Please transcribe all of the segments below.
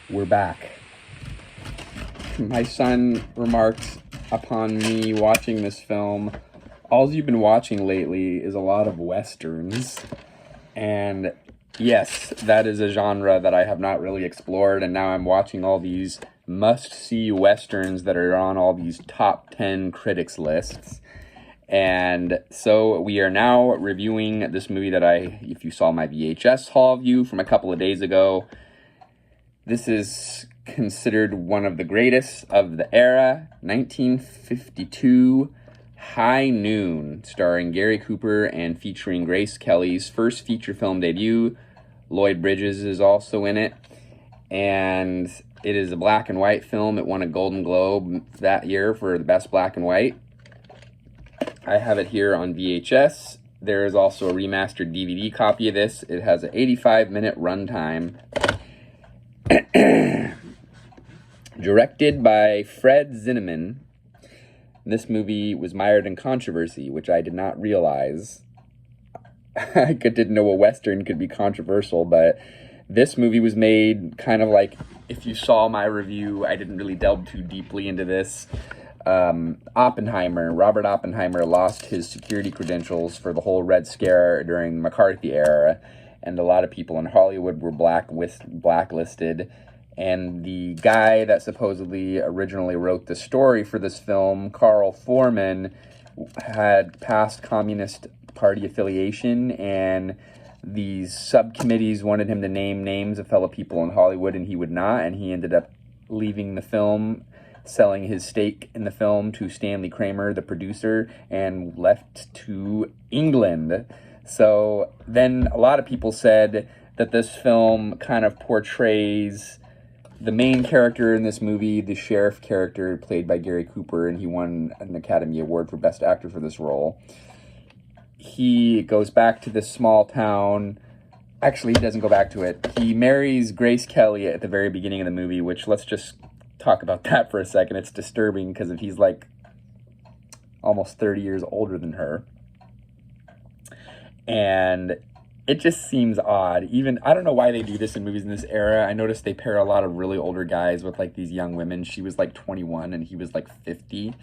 We're back. My son remarked upon me watching this film, all you've been watching lately is a lot of Westerns. And yes, that is a genre that I have not really explored, and now I'm watching all these must-see Westerns that are on all these top 10 critics lists. And so we are now reviewing this movie that if you saw my VHS haul view from a couple of days ago, this is considered one of the greatest of the era, 1952, High Noon, starring Gary Cooper and featuring Grace Kelly's first feature film debut. Lloyd Bridges is also in it, and it is a black and white film. It won a Golden Globe that year for the best black and white. I have it here on VHS. There is also a remastered DVD copy of this. It has an 85-minute runtime. Directed by Fred Zinnemann. This movie was mired in controversy, which I did not realize. I didn't know a Western could be controversial, but this movie was made kind of like, if you saw my review, I didn't really delve too deeply into this. Robert Oppenheimer lost his security credentials for the whole Red Scare during the McCarthy era, and a lot of people in Hollywood were blacklisted. And the guy that supposedly originally wrote the story for this film, Carl Foreman, had past Communist Party affiliation, and these subcommittees wanted him to name names of fellow people in Hollywood, and he would not, and he ended up leaving the film, selling his stake in the film to Stanley Kramer, the producer, and left to England. So then a lot of people said that this film kind of portrays the main character in this movie, the sheriff character played by Gary Cooper, and he won an Academy Award for Best Actor for this role. He goes back to this small town. Actually, he doesn't go back to it. He marries Grace Kelly at the very beginning of the movie, which, let's just talk about that for a second. It's disturbing because if he's like almost 30 years older than her. And it just seems odd. Even, I don't know why they do this in movies in this era. I noticed they pair a lot of really older guys with like these young women. She was like 21 and he was like 50.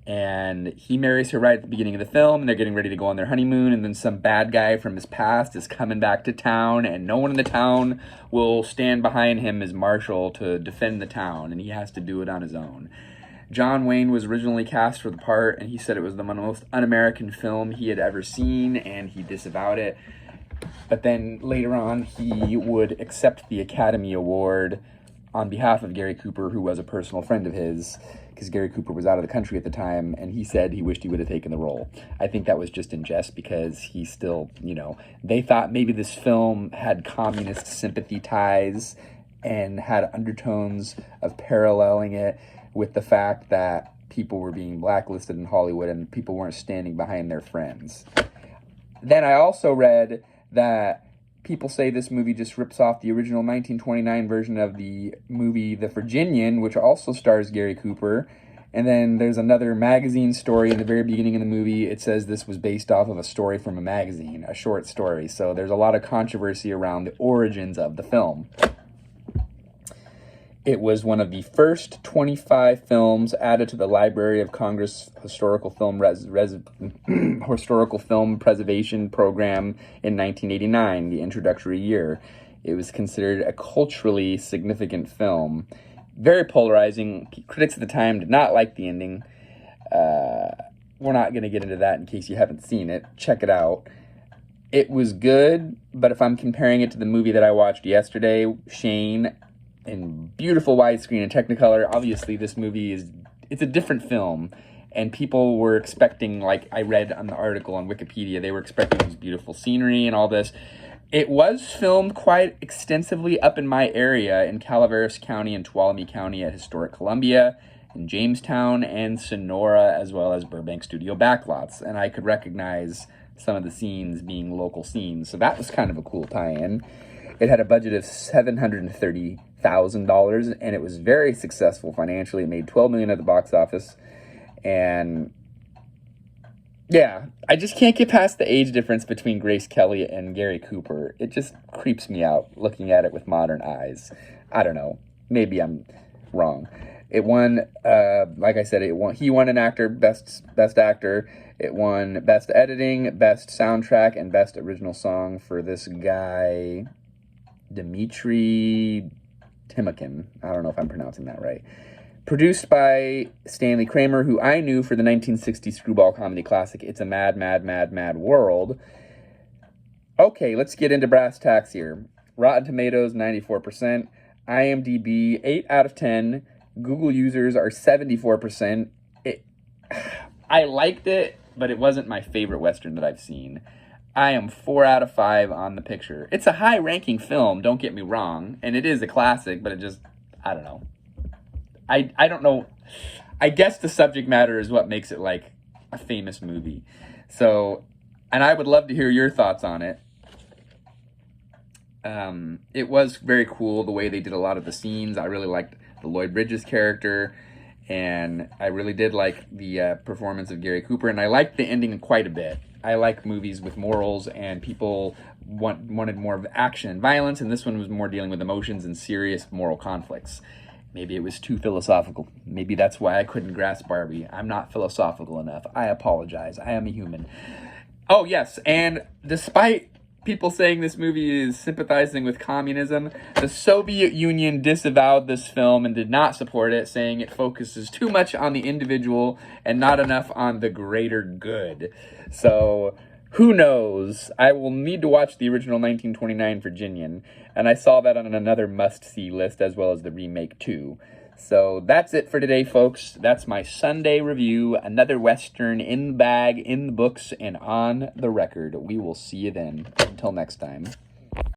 And he marries her right at the beginning of the film, and they're getting ready to go on their honeymoon, and then some bad guy from his past is coming back to town, and no one in the town will stand behind him as marshal to defend the town, and he has to do it on his own. John Wayne was originally cast for the part, and he said it was the most un-American film he had ever seen, and he disavowed it. But then later on, he would accept the Academy Award on behalf of Gary Cooper, who was a personal friend of his, because Gary Cooper was out of the country at the time, and he said he wished he would have taken the role. I think that was just in jest because he still, they thought maybe this film had communist sympathy ties and had undertones of paralleling it with the fact that people were being blacklisted in Hollywood and people weren't standing behind their friends. Then I also read that people say this movie just rips off the original 1929 version of the movie The Virginian, which also stars Gary Cooper. And then there's another magazine story in the very beginning of the movie. It says this was based off of a story from a magazine, a short story. So there's a lot of controversy around the origins of the film. It was one of the first 25 films added to the Library of Congress Historical Film Historical Film Preservation Program in 1989, the introductory year. It was considered a culturally significant film. Very polarizing. Critics at the time did not like the ending. We're not going to get into that in case you haven't seen it. Check it out. It was good, but if I'm comparing it to the movie that I watched yesterday, Shane, in beautiful widescreen and Technicolor, obviously this movie it's a different film, and people were expecting, like I read on the article on Wikipedia, they were expecting this beautiful scenery and all this. It was filmed quite extensively up in my area in Calaveras County and Tuolumne County at Historic Columbia, in Jamestown and Sonora, as well as Burbank Studio backlots, and I could recognize some of the scenes being local scenes, so that was kind of a cool tie-in. It had a budget of $730,000, and it was very successful financially. It made $12 million at the box office, and yeah, I just can't get past the age difference between Grace Kelly and Gary Cooper. It just creeps me out looking at it with modern eyes. I don't know. Maybe I'm wrong. It won, like I said, he won an actor, best actor. It won best editing, best soundtrack, and best original song for this guy, Dmitry Timukin. I don't know if I'm pronouncing that right. Produced by Stanley Kramer, who I knew for the 1960 screwball comedy classic, It's a Mad, Mad, Mad, Mad World. Okay, let's get into brass tacks here. Rotten Tomatoes, 94%. IMDb, 8 out of 10. Google users are 74%. I liked it, but it wasn't my favorite Western that I've seen. I am 4 out of 5 on the picture. It's a high-ranking film, don't get me wrong, and it is a classic, but it just, I don't know. I don't know. I guess the subject matter is what makes it like a famous movie. So, and I would love to hear your thoughts on it. It was very cool the way they did a lot of the scenes. I really liked the Lloyd Bridges character, and I really did like the performance of Gary Cooper, and I liked the ending quite a bit. I like movies with morals, and people wanted more of action and violence, and this one was more dealing with emotions and serious moral conflicts. Maybe it was too philosophical. Maybe that's why I couldn't grasp Barbie. I'm not philosophical enough. I apologize. I am a human. Oh, yes, and despite people saying this movie is sympathizing with communism, the Soviet Union disavowed this film and did not support it, saying it focuses too much on the individual and not enough on the greater good. So, who knows? I will need to watch the original 1929 Virginian, and I saw that on another must-see list, as well as the remake, too. So that's it for today, folks. That's my Sunday review. Another Western in the bag, in the books, and on the record. We will see you then. Until next time.